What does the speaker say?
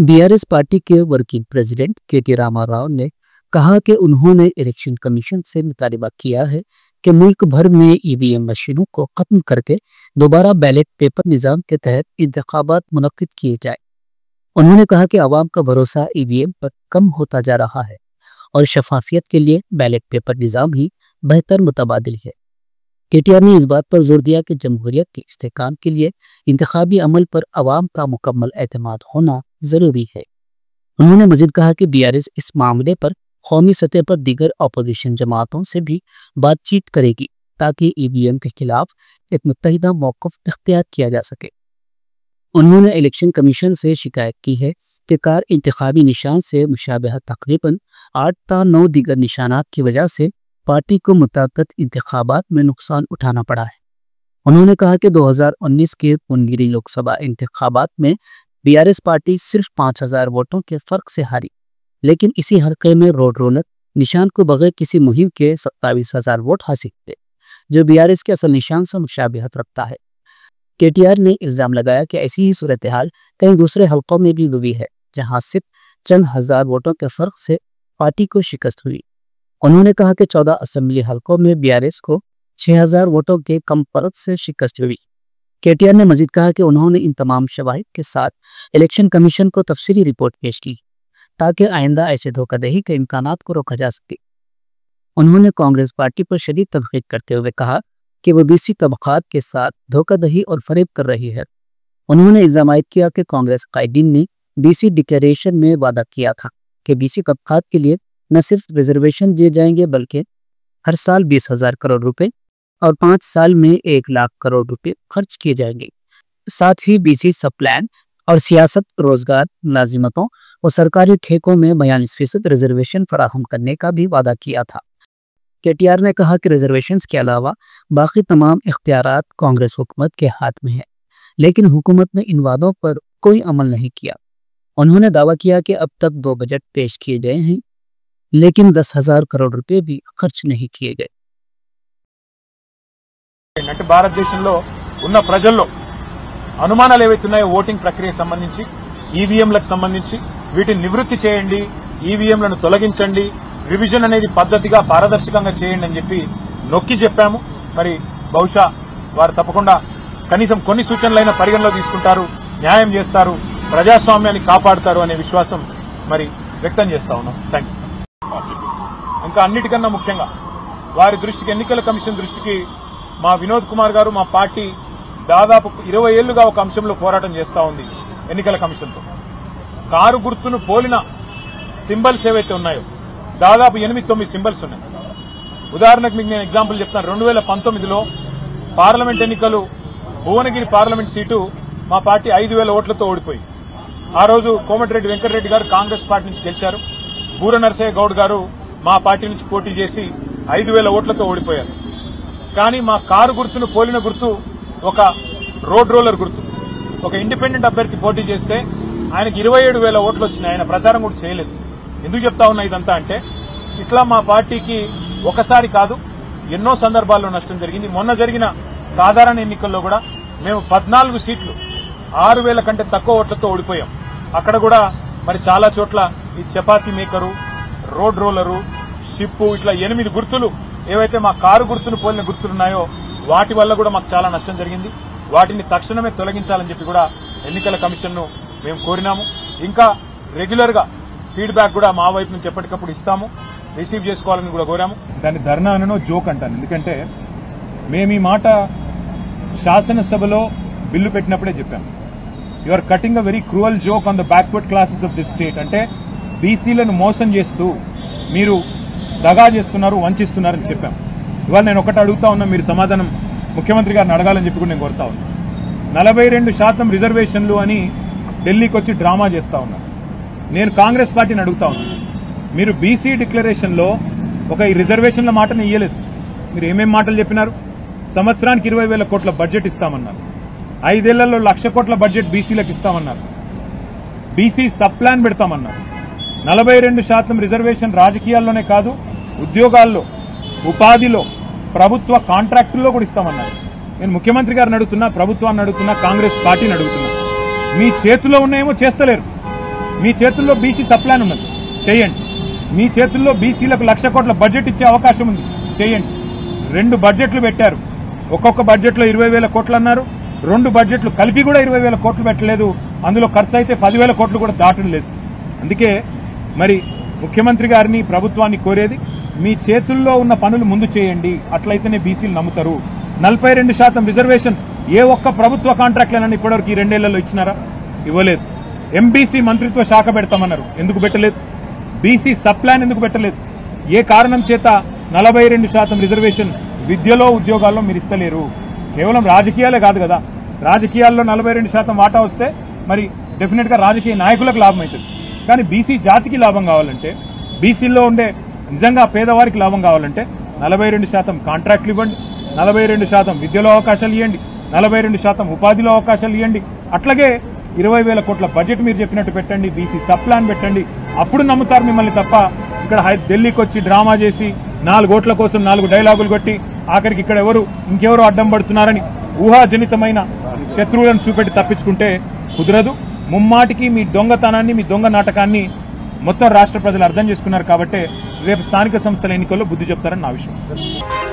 BRS party के working president केटी रामाराव ने कहा कि उन्होंने इलेक्शन कमीशन से मुतालबा किया है कि मुल्क भर में ईवीएम मशीनों को खत्म करके दोबारा बैलेट पेपर निजाम के तहत इंतखाबात मुनक्किद किए जाए। उन्होंने कहा कि आवाम का भरोसा ईवीएम पर कम होता जा रहा है और शफाफियत के लिए बैलेट पेपर निजाम ही बेहतर मुतबादिल है। केटीआर ने इस बात पर जोर दिया कि जमहूरियत के इस्तेहकाम के लिए इंतखाबी अमल पर अवाम का मुकम्मल एतमाद होना जरूरी है। उन्होंने मजीद कहा कि बीआरएस इस मामले पर कौमी सतह पर दीगर अपोजिशन जमातों से भी बातचीत करेगी ताकि ईवीएम के खिलाफ एक मुत्तहिदा मौक़िफ़ इख्तियार किया जा सके। उन्होंने इलेक्शन कमीशन से शिकायत की है कि कार इंतखाबी निशान से मुशाबह तकरीबन 8 ta 9 दीगर निशानात की वजह से पार्टी को मुतअद्दिद इंतखाबात में नुकसान उठाना पड़ा है। उन्होंने कहा कि 2019 के पुनगिरी लोकसभा इंतखाबात में बीआरएस पार्टी सिर्फ 5000 वोटों के फर्क से हारी, लेकिन इसी हल्के में रोड रोलर निशान को बगैर किसी मुहिम के 27,000 वोट हासिल हुए, जो बीआरएस के असल निशान से मुशाबिहत रखता है। केटीआर ने इल्जाम लगाया कि ऐसी ही सूरत हाल कई दूसरे हल्कों में भी हुई है, जहां सिर्फ चंद हजार वोटों के फर्क से पार्टी को शिकस्त हुई। उन्होंने कहा कि 14 असेंबली हल्कों में बीआरएस को 6000 वोटों के कम फर्क से शिकस्त हुई। केटीआर ने मजीद कहा कि उन्होंने इन तमाम शवाहिद के साथ इलेक्शन कमीशन को तफसीली रिपोर्ट पेश की ताकि आइंदा ऐसे धोखाधड़ी के इम्कानात को रोका जा सके। उन्होंने कांग्रेस पार्टी पर शदीद तनकीद करते हुए कहा कि वह बीसी तबकात के साथ धोखाधड़ी और फरेब कर रही है। उन्होंने इल्जाम किया कि कांग्रेस कायदीन ने बीसी डिक्लेरेशन में वादा किया था कि बीसी तबकात के लिए न सिर्फ रिजर्वेशन दिए जाएंगे बल्कि हर साल 20,000 करोड़ रुपए और 5 साल में 1 लाख करोड़ रुपए खर्च किए जाएंगे। साथ ही बीसी सब प्लान और सियासत, रोजगार, मुलाजिमतों और सरकारी ठेकों में 42% रिजर्वेशन फराहम करने का भी वादा किया था। केटीआर ने कहा कि रिजर्वेशन के अलावा बाकी तमाम इख्तियारात कांग्रेस हुकूमत के हाथ में है, लेकिन हुकूमत ने इन वादों पर कोई अमल नहीं किया। उन्होंने दावा किया कि अब तक 2 बजट पेश किए गए हैं, लेकिन 10,000 करोड़ रुपए भी खर्च नहीं किए गए। భారతదేశంలో ఉన్న ప్రజల్లో అనుమానాలు ఏవైతున్నాయో ఓటింగ్ ప్రక్రియకు సంబంధించి ఈవీఎంలకు సంబంధించి వీటిని నివృత్తి చేయండి, ఈవీఎంలను తొలగించండి, రివిజన్ అనేది పద్ధతిగా పారదర్శకంగా చేయండి అని చెప్పి నొక్కి చెప్పాము. మరి బహుశా వారు తప్పకుండా కనీసం కొన్ని సూచనలైన పరిగణలో తీసుకుంటారు, న్యాయం చేస్తారు, ప్రజాస్వామ్యాన్ని కాపాడుతారు అనే విశ్వాసం మరి వ్యక్తం చేస్తా ఉన్నాం. థాంక్యూ. ఇంకా అన్నిటికన్నా ముఖ్యంగా వారి దృష్టికి, ఎన్నికల కమిషన్ దృష్టికి మా వినోద్ కుమార్ గారు, మా పార్టీ దాదాపు 20 ఏళ్లుగా ఒక అంశంలో పోరాటం చేస్తా ఉంది. ఎన్నికల కమిషన్తో కారు గుర్తును పోలిన సింబల్స్ ఏవైతే ఉన్నాయో దాదాపు 8-9 సింబల్స్ ఉన్నాయి. ఉదాహరణకు మీకు నేను ఎగ్జాంపుల్ చెప్తాను. 2019లో పార్లమెంట్ ఎన్నికలు, భువనగిరి పార్లమెంట్ సీటు మా పార్టీ 5,000 ఓట్లతో ఓడిపోయింది. ఆ రోజు కోమటిరెడ్డి వెంకటరెడ్డి గారు కాంగ్రెస్ పార్టీ నుంచి గెలిచారు. బూర నరసయ్య గౌడ్ గారు మా పార్టీ నుంచి పోటీ చేసి 5,000 ఓట్లతో ఓడిపోయారు. కానీ మా కారు గుర్తును పోలిన గుర్తు ఒక రోడ్ రోలర్ గుర్తు. ఒక ఇండిపెండెంట్ అభ్యర్థి పోటీ చేస్తే ఆయనకి 27,000 ఓట్లు వచ్చినాయి. ఆయన ప్రచారం కూడా చేయలేదు. ఎందుకు చెప్తా ఉన్నా ఇదంతా అంటే, ఇట్లా మా పార్టీకి ఒకసారి కాదు ఎన్నో సందర్భాల్లో నష్టం జరిగింది. మొన్న జరిగిన సాధారణ ఎన్నికల్లో కూడా మేము 14 సీట్లు 6,000 కంటే తక్కువ ఓట్లతో ఓడిపోయాం. అక్కడ కూడా మరి చాలా చోట్ల ఈ chapati maker, road roller, ship, ఇట్లా 8 గుర్తులు ఏవైతే మా కారు గుర్తును పోలిన గుర్తులున్నాయో వాటి వల్ల కూడా మాకు చాలా నష్టం జరిగింది. వాటిని తక్షణమే తొలగించాలని చెప్పి కూడా ఎన్నికల కమిషన్ను మేము కోరినాము. ఇంకా రెగ్యులర్ గా ఫీడ్బ్యాక్ కూడా మా వైపు నుంచి ఎప్పటికప్పుడు ఇస్తాము, రిసీవ్ చేసుకోవాలని కూడా కోరాము. దాన్ని ధర్నా అనో జోక్ అంటాను. ఎందుకంటే మేము ఈ మాట శాసనసభలో బిల్లు పెట్టినప్పుడే చెప్పాము. You are cutting a very cruel joke on the backward classes of this state. అంటే బీసీలను మోసం చేస్తూ మీరు దగా చేస్తున్నారు, వంచిస్తున్నారని చెప్పాం. ఇవాళ నేను ఒకటి అడుగుతా ఉన్నా, మీరు సమాధానం ముఖ్యమంత్రి గారిని అడగాలని చెప్పి కూడా నేను కోరుతా ఉన్నా. 42% రిజర్వేషన్లు అని ఢిల్లీకి వచ్చి డ్రామా చేస్తా ఉన్నారు. నేను కాంగ్రెస్ పార్టీని అడుగుతా ఉన్నా, మీరు బీసీ డిక్లరేషన్లో ఒక ఈ రిజర్వేషన్ల మాటను ఇయ్యలేదు. మీరు ఏమేం మాటలు చెప్పినారు? సంవత్సరానికి 20,000 కోట్ల బడ్జెట్ ఇస్తామన్నారు. 5 ఏళ్లలో 1,00,000 కోట్ల బడ్జెట్ బీసీలకు ఇస్తామన్నారు. బీసీ సబ్ ప్లాన్ పెడతామన్నారు. 42% రిజర్వేషన్ రాజకీయాల్లోనే కాదు, ఉద్యోగాల్లో, ఉపాధిలో, ప్రభుత్వ కాంట్రాక్టుల్లో కూడా ఇస్తామన్నారు. నేను ముఖ్యమంత్రి గారిని అడుగుతున్నా, ప్రభుత్వాన్ని అడుగుతున్నా, కాంగ్రెస్ పార్టీని అడుగుతున్నా, మీ చేతిలో ఉన్నాయేమో చేస్తలేరు. మీ చేతుల్లో బీసీ సప్లాన్ ఉన్నది, చేయండి. మీ చేతుల్లో బీసీలకు 1,00,000 కోట్ల బడ్జెట్ ఇచ్చే అవకాశం ఉంది, చేయండి. 2 బడ్జెట్లు పెట్టారు, ఒక్కొక్క బడ్జెట్లో 20,000 కోట్లు అన్నారు. 2 బడ్జెట్లు కలిపి కూడా 20,000 కోట్లు పెట్టలేదు. అందులో ఖర్చు అయితే 10,000 కోట్లు కూడా దాటం లేదు. అందుకే మరి ముఖ్యమంత్రి గారిని ప్రభుత్వాన్ని కోరేది, మీ చేతుల్లో ఉన్న పనులు ముందు చేయండి, అట్లయితేనే బీసీలు నమ్ముతారు. 42% రిజర్వేషన్ ఏ ఒక్క ప్రభుత్వ కాంట్రాక్ట్లైనా ఇప్పటివరకు ఈ 2 ఏళ్లలో ఇచ్చినారా? ఇవ్వలేదు. ఎంబీసీ మంత్రిత్వ శాఖ పెడతామన్నారు, ఎందుకు పెట్టలేదు? బీసీ సప్లాన్ ఎందుకు పెట్టలేదు? ఏ కారణం చేత 42% రిజర్వేషన్ విద్యలో ఉద్యోగాల్లో మీరు ఇస్తలేరు? కేవలం రాజకీయాలే కాదు కదా, రాజకీయాల్లో 42% వాటా వస్తే మరి డెఫినెట్ గా రాజకీయ నాయకులకు లాభం అవుతుంది. కానీ బీసీ జాతికి లాభం కావాలంటే, బీసీల్లో ఉండే నిజంగా పేదవారికి లాభం కావాలంటే 42% కాంట్రాక్ట్లు ఇవ్వండి, 42% విద్యలో అవకాశాలు ఇవ్వండి, 42% ఉపాధిలో అవకాశాలు ఇవ్వండి. అట్లాగే 20,000 కోట్ల బడ్జెట్ మీరు చెప్పినట్టు పెట్టండి, బీసీ సప్లాన్ పెట్టండి. అప్పుడు నమ్ముతారు మిమ్మల్ని తప్ప ఇక్కడ ఢిల్లీకి వచ్చి డ్రామా చేసి 4 ఓట్ల కోసం 4 డైలాగులు కొట్టి ఆఖరికి ఇక్కడ ఇంకెవరో అడ్డం పడుతున్నారని ఊహాజనితమైన శత్రువులను చూపెట్టి తప్పించుకుంటే కుదరదు. ముమ్మాటికి మీ దొంగతనాన్ని, మీ దొంగ నాటకాన్ని మొత్తం రాష్ట్ర ప్రజలు అర్థం చేసుకున్నారు. కాబట్టి రేపు స్థానిక సంస్థల ఎన్నికల్లో బుద్ధి చెప్తారని నా విశ్వాసం.